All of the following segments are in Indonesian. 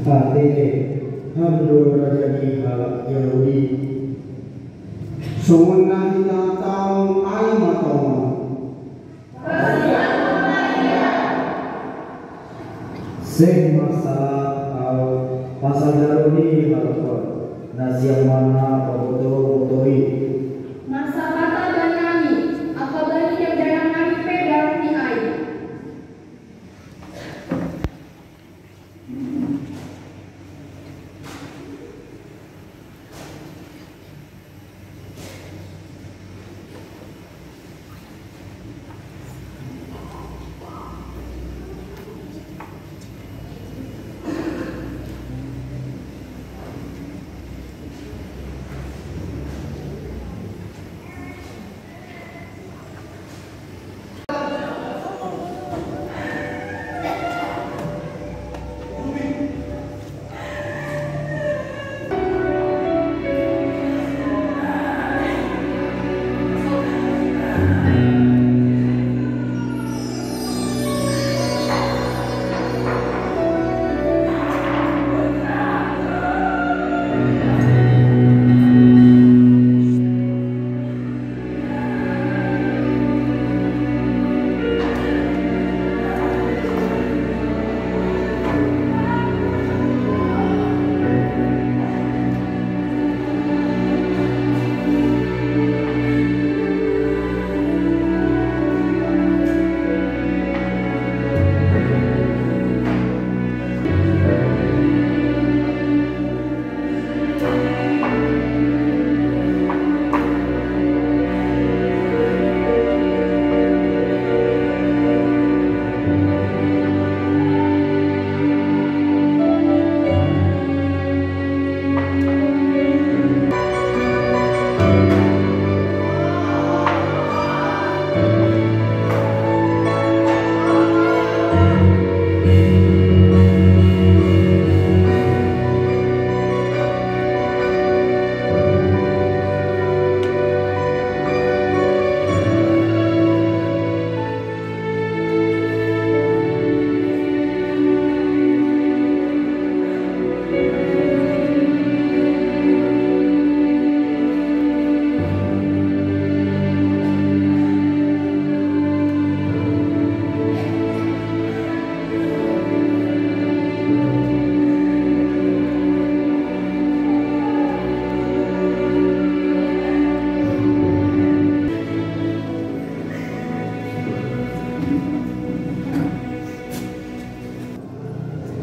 Atene hamdo rajani halak Yahudi Sungai natang ay matong Seng masalah au pasal daruni halakon Nasiang mana paboto-botoi Masa kata dan kami apabila yang dalam kami pedang ni ay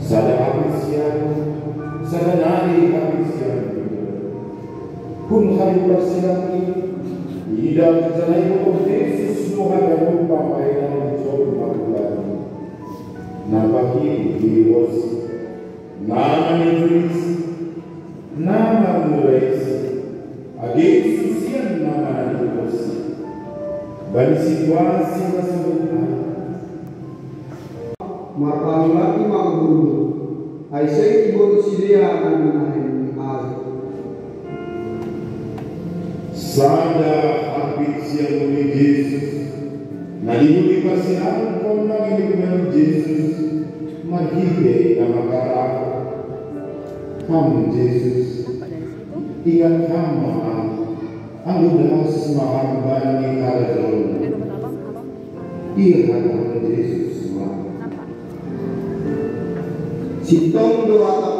Sada habisian, sada nari habisian. Kun hari bersilaki, ida kejanai ko Yesus Tuhan yang lupakai dalam jauh makulan. Napaki dios, nama Inggris, nama Murais, Yesus yang nama Inggris. Bagi situasi tersebut. Marpalaki makaguru ay say ibon siya ang nahin ay Sada habit siya muli Jesus nalihuli pa si Angkong ng iligman Jesus maghihit na makarap Ham Jesus ingat hama ang udas mahamban ni Karadon ihat ang Jesus Sitong doa